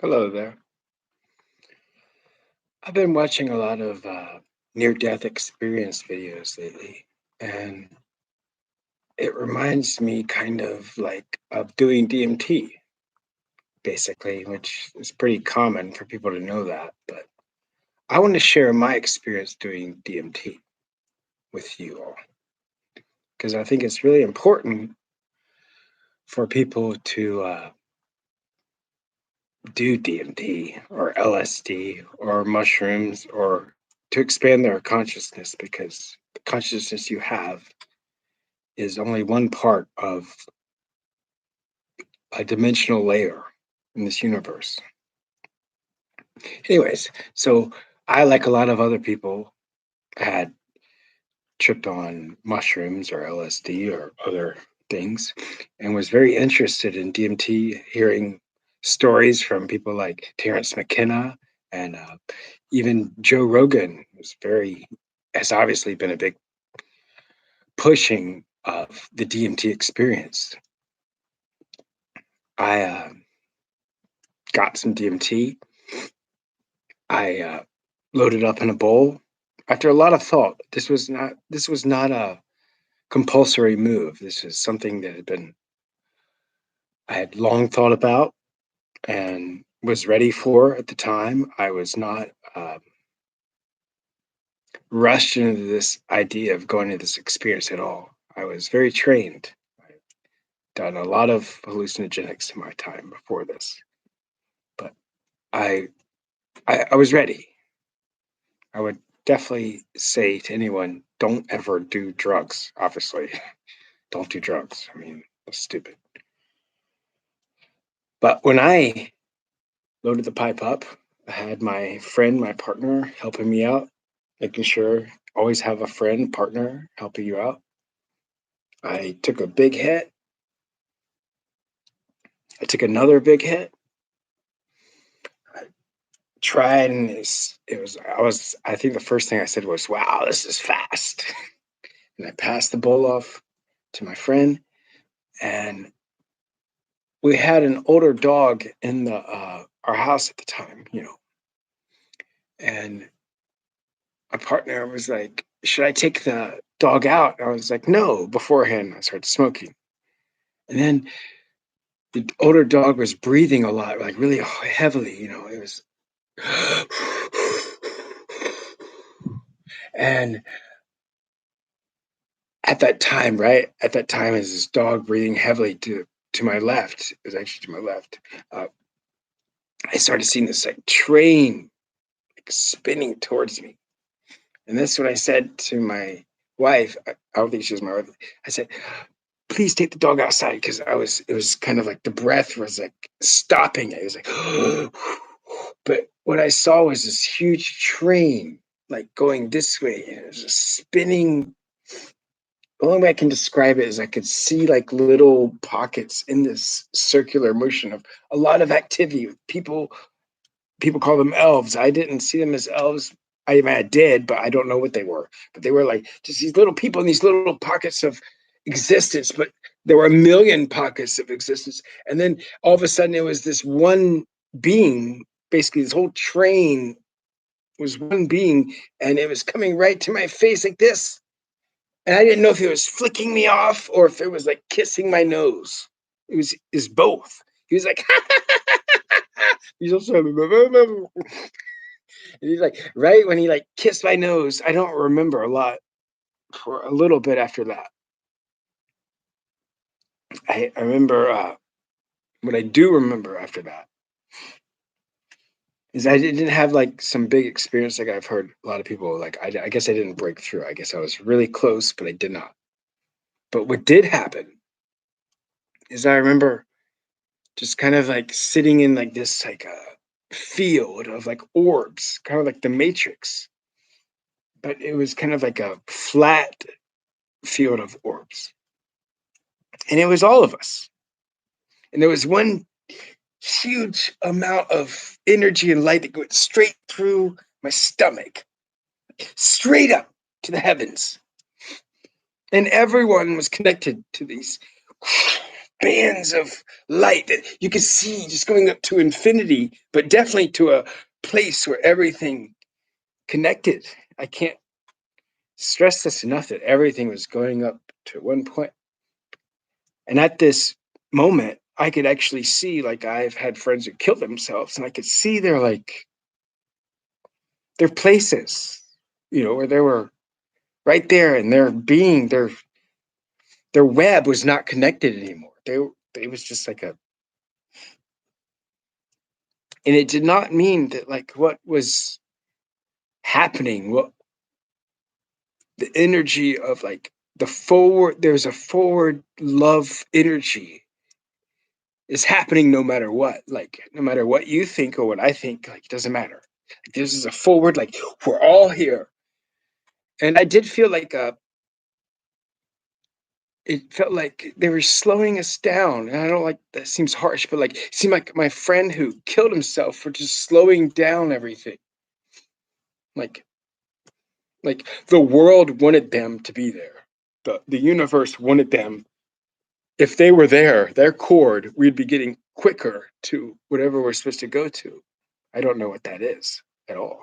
Hello there. I've been watching a lot of near-death experience videos lately, and it reminds me kind of like of doing DMT, basically, which is pretty common for people to know that. But I want to share my experience doing DMT with you all because I think it's really important for people to do DMT or LSD or mushrooms or to expand their consciousness because the consciousness you have is only one part of a dimensional layer in this universe. Anyways, so I, like a lot of other people, had tripped on mushrooms or LSD or other things and was very interested in DMT, hearing stories from people like Terrence McKenna and even Joe Rogan has obviously been a big pushing of the DMT experience. I got some DMT. I loaded up in a bowl. After a lot of thought, this was not a compulsory move. This is something that I had long thought about and was ready for at the time. I was not rushed into this idea of going into this experience at all. I was very trained. I've done a lot of hallucinogenics in my time before this, but I I was ready. I would definitely say to anyone, don't ever do drugs. Obviously, don't do drugs. I mean, it's stupid. But when I loaded the pipe up, I had my friend, my partner, helping me out, making sure always have a friend, partner helping you out. I took a big hit. I took another big hit. I tried, and I think the first thing I said was, wow, this is fast. And I passed the bowl off to my friend, and we had an older dog in the our house at the time, and my partner was like, should I take the dog out? I was like, no. Beforehand, I started smoking. And then the older dog was breathing a lot, like really heavily, it was. And at that time, right? At that time, as this dog breathing heavily to my left, it was actually to my left, uh, I started seeing this like train like spinning towards me. And that's what I said to my wife. I don't think she was my wife. I said, please take the dog outside because it was kind of like the breath was like stopping it. It was like, but what I saw was this huge train like going this way. And it was just spinning. The only way I can describe it is I could see like little pockets in this circular motion of a lot of activity. People call them elves. I didn't see them as elves. I mean, I did, but I don't know what they were. But they were like just these little people in these little pockets of existence. But there were a million pockets of existence. And then all of a sudden, it was this one being. Basically, this whole train was one being, and it was coming right to my face like this. And I didn't know if it was flicking me off or if it was like kissing my nose. Is both. He was like, he's also and he's like, right when he like kissed my nose, I don't remember a lot for a little bit after that. I remember what I do remember after that is I didn't have like some big experience like I've heard a lot of people like. I guess I didn't break through. I guess I was really close, but I did not. But what did happen is I remember just kind of like sitting in like this like a field of like orbs, kind of like the Matrix, but it was kind of like a flat field of orbs, and it was all of us. And there was one huge amount of energy and light that went straight through my stomach, straight up to the heavens, and everyone was connected to these bands of light that you could see just going up to infinity, but definitely to a place where everything connected. I can't stress this enough that everything was going up to one point. And at this moment, I could actually see, like, I've had friends who killed themselves, and I could see their places, where they were right there, and their web was not connected anymore. It was just like a, and it did not mean that, like, what was happening, what the energy of, like, there's a forward love energy is happening no matter what. Like, no matter what you think or what I think, like, it doesn't matter. Like, this is a forward, like, we're all here. And I did feel like it felt like they were slowing us down. And I don't, like, that seems harsh, but, like, it seemed like my friend who killed himself for just slowing down everything. Like the world wanted them to be there. The universe wanted them. If they were there, their chord, we'd be getting quicker to whatever we're supposed to go to. I don't know what that is at all.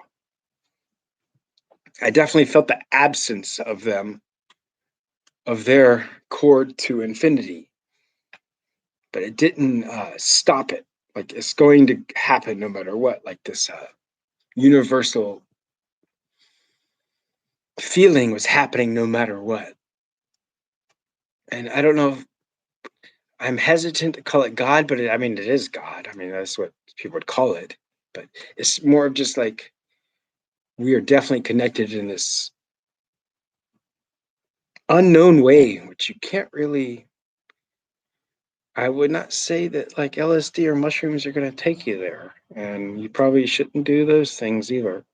I definitely felt the absence of them, of their chord to infinity, but it didn't stop it. Like, it's going to happen no matter what. Like, this universal feeling was happening no matter what. And I don't know. I'm hesitant to call it God, but I mean, it is God. I mean, that's what people would call it. But it's more of just like we are definitely connected in this unknown way, which you can't really. I would not say that, like, LSD or mushrooms are going to take you there, and you probably shouldn't do those things either.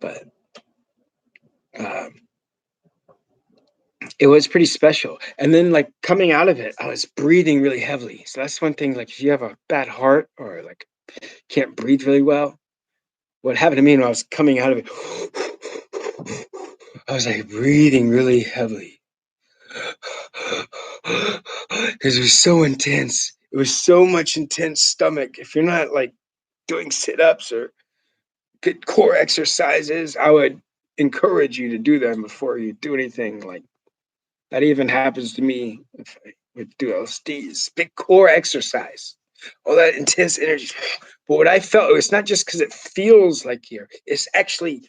But um, it was pretty special. And then, like, coming out of it, I was breathing really heavily. So that's one thing. Like, if you have a bad heart or, like, can't breathe really well, what happened to me when I was coming out of it, I was, like, breathing really heavily because it was so intense. It was so much intense stomach. If you're not, like, doing sit-ups or good core exercises, I would encourage you to do them before you do anything. Like, that even happens to me if I would do LSDs. Big core exercise, all that intense energy. But what I felt, it's not just because it feels like here, it's actually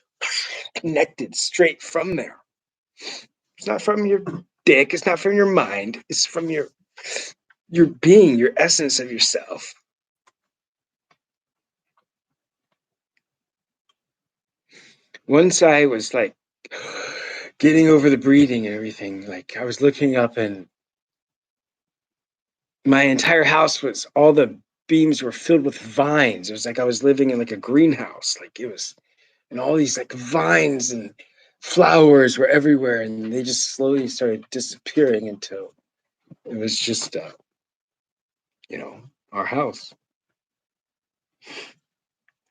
connected straight from there. It's not from your dick, it's not from your mind, it's from your being, your essence of yourself. Once I was, like, getting over the breathing and everything, like, I was looking up, and my entire house was, all the beams were filled with vines. It was like I was living in, like, a greenhouse. Like, it was, and all these, like, vines and flowers were everywhere, and they just slowly started disappearing until it was just our house.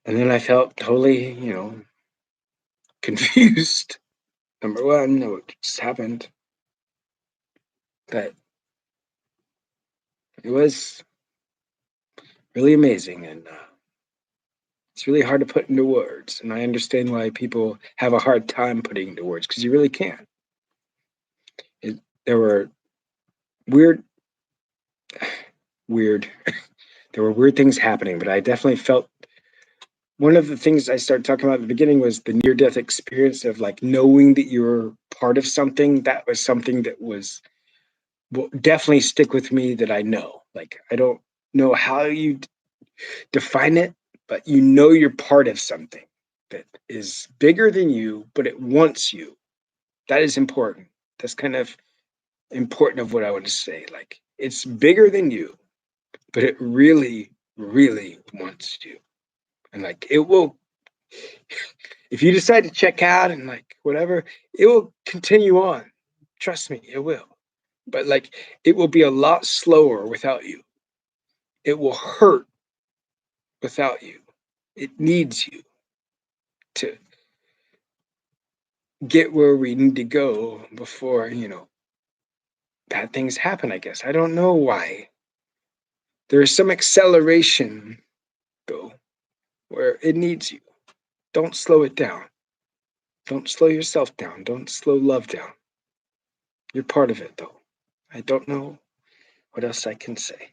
And then I felt totally, confused. Number one, what just happened. But it was really amazing, and it's really hard to put into words. And I understand why people have a hard time putting into words, because you really can't. There were weird, weird, there were weird things happening, but I definitely felt, one of the things I started talking about at the beginning was the near death experience of, like, knowing that you're part of something. That was something that will definitely stick with me, that I know. Like, I don't know how you define it, but you're part of something that is bigger than you, but it wants you. That is important. That's kind of important of what I want to say. Like, it's bigger than you, but it really, really wants you. And, like, it will, if you decide to check out and, like, whatever, it will continue on. Trust me, it will. But, like, it will be a lot slower without you. It will hurt without you. It needs you to get where we need to go before, bad things happen, I guess. I don't know why. There is some acceleration, though, where it needs you. Don't slow it down. Don't slow yourself down. Don't slow love down. You're part of it, though. I don't know what else I can say.